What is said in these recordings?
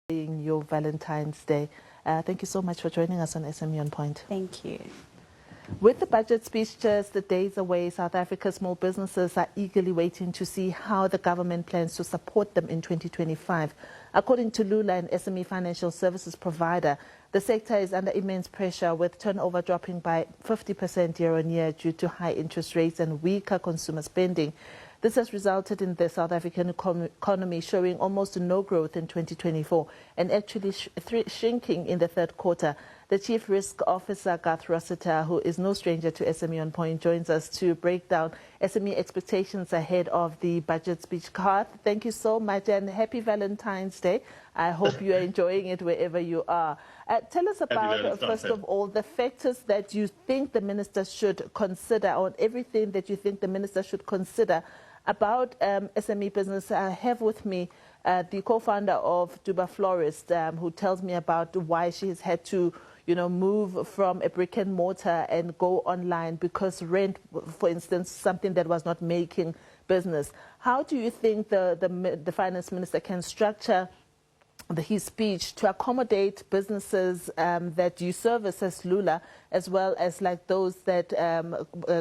your Valentine's Day. Thank you so much for joining us on SME On Point. Thank you. With the budget speech just the days away, South Africa's small businesses are eagerly waiting to see how the government plans to support them in 2025. According to Lula, an SME financial services provider, the sector is under immense pressure, with turnover dropping by 50% year-on-year due to high interest rates and weaker consumer spending. This has resulted in the South African economy showing almost no growth in 2024 and actually shrinking in the third quarter. The Chief Risk Officer, Garth Rossiter, who is no stranger to SME On Point, joins us to break down SME expectations ahead of the budget speech. Garth, thank you so much and happy Valentine's Day. I hope you are enjoying it wherever you are. Tell us about, first of all, the factors that you think the minister should consider, or everything that you think the minister should consider about SME business. I have with me the co-founder of Duba Florist, who tells me about why she has had to move from a brick and mortar and go online because rent, for instance, something that was not making business. How do you think the finance minister can structure his speech to accommodate businesses that you service as Lula, as well as like those that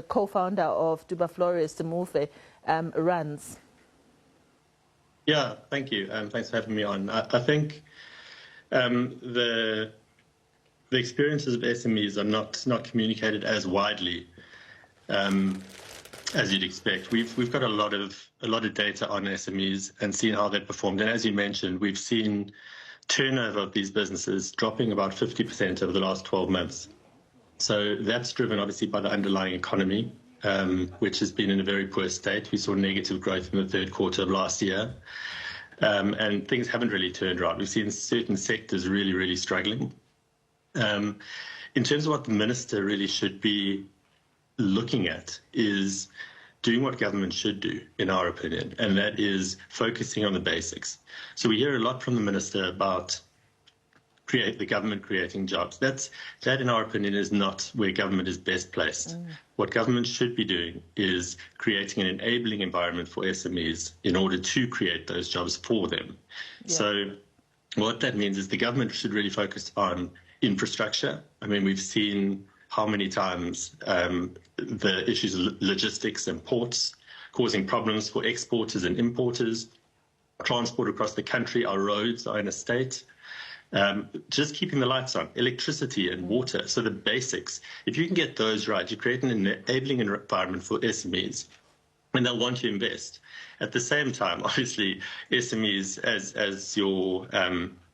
co-founder of Duba Florist, Mufe, runs? Yeah, thank you. Thanks for having me on. I think the experiences of SMEs are not communicated as widely as you'd expect. We've got a lot of data on SMEs and seen how they performed. And as you mentioned, we've seen turnover of these businesses dropping about 50% over the last 12 months. So that's driven obviously by the underlying economy, which has been in a very poor state. We saw negative growth in the third quarter of last year. And things haven't really turned right. We've seen certain sectors really struggling. In terms of what the minister really should be looking at is doing what government should do, in our opinion, and that is focusing on the basics. So we hear a lot from the minister about the government creating jobs. That, in our opinion, is not where government is best placed. What government should be doing is creating an enabling environment for SMEs in order to create those jobs for them. Yeah. So what that means is the government should really focus on infrastructure. I mean, we've seen how many times the issues of logistics and ports causing problems for exporters and importers, transport across the country, our roads are in a state. Just keeping the lights on, electricity and water. So the basics, if you can get those right, you create an enabling environment for SMEs and they'll want to invest. At the same time, obviously, SMEs, as your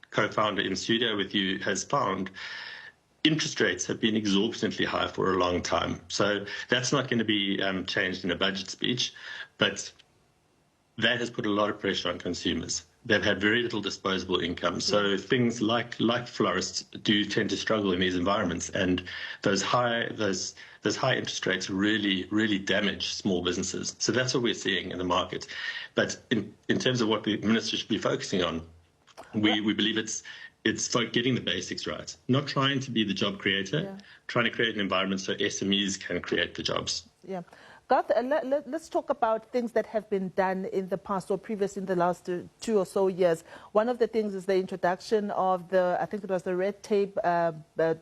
co-founder in studio with you has found, interest rates have been exorbitantly high for a long time. So that's not going to be changed in a budget speech, but that has put a lot of pressure on consumers. They've had very little disposable income. So things like florists do tend to struggle in these environments, and those high interest rates really damage small businesses. So that's what we're seeing in the market. But in terms of what the minister should be focusing on, we believe it's getting the basics right, not trying to be the job creator, trying to create an environment so SMEs can create the jobs. Yeah. Garth, let's talk about things that have been done in the past or previous in the last 2 or so years. One of the things is the introduction of I think it was the red tape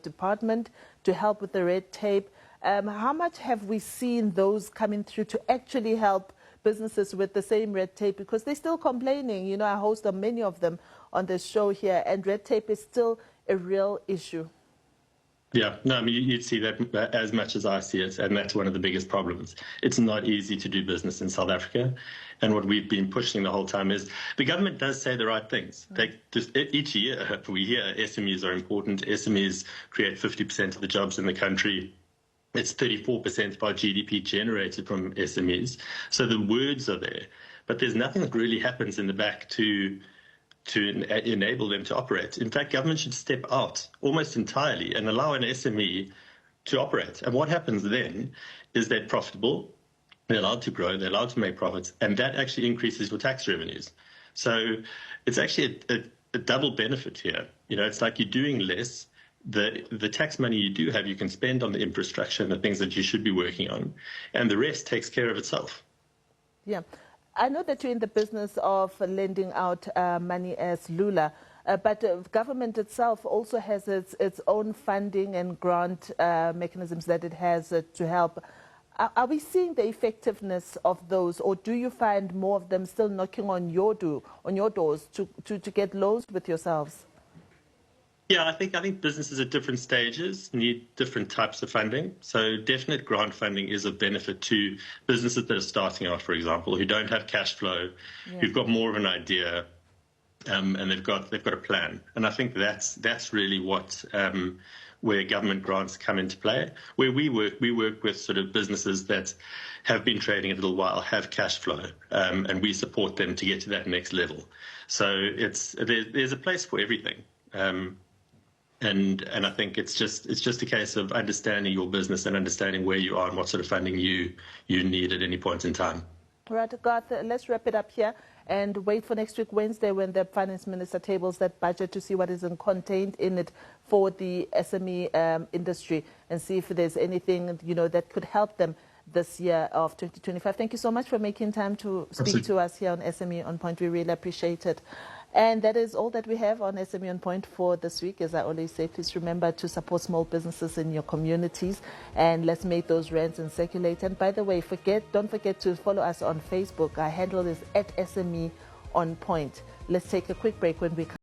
department to help with the red tape. How much have we seen those coming through to actually help businesses with the same red tape? Because they're still complaining. I host many of them on the show here, and red tape is still a real issue. Yeah, no, I mean, you'd see that as much as I see it, and that's one of the biggest problems. It's not easy to do business in South Africa, and what we've been pushing the whole time is the government does say the right things. Each year we hear SMEs are important. SMEs create 50% of the jobs in the country. It's 34% of our GDP generated from SMEs. So the words are there, but there's nothing that really happens in the back to enable them to operate. In fact, government should step out almost entirely and allow an SME to operate. And what happens then is they're profitable, they're allowed to grow, they're allowed to make profits, and that actually increases your tax revenues. So it's actually a double benefit here. It's like you're doing less. The tax money you do have, you can spend on the infrastructure and the things that you should be working on, and the rest takes care of itself. Yeah. I know that you're in the business of lending out money as Lula. But government itself also has its own funding and grant mechanisms that it has to help. Are we seeing the effectiveness of those, or do you find more of them still knocking on your doors to get loans with yourselves? Yeah, I think businesses at different stages need different types of funding. So definite grant funding is of benefit to businesses that are starting out, for example, who don't have cash flow, who've got more of an idea, and they've got a plan. And I think that's really what where government grants come into play. Where we work with sort of businesses that have been trading a little while, have cash flow, and we support them to get to that next level. So there's a place for everything. And I think it's just a case of understanding your business and understanding where you are and what sort of funding you need at any point in time. Right, Garth, let's wrap it up here and wait for next week, Wednesday, when the Finance Minister tables that budget to see what is contained in it for the SME industry and see if there's anything, that could help them this year of 2025. Thank you so much for making time to speak to us here on SME On Point. We really appreciate it. And that is all that we have on SME On Point for this week. As I always say, please remember to support small businesses in your communities, and let's make those rands and circulate. And by the way, don't forget to follow us on Facebook. Our handle is @SME On Point. Let's take a quick break. When we come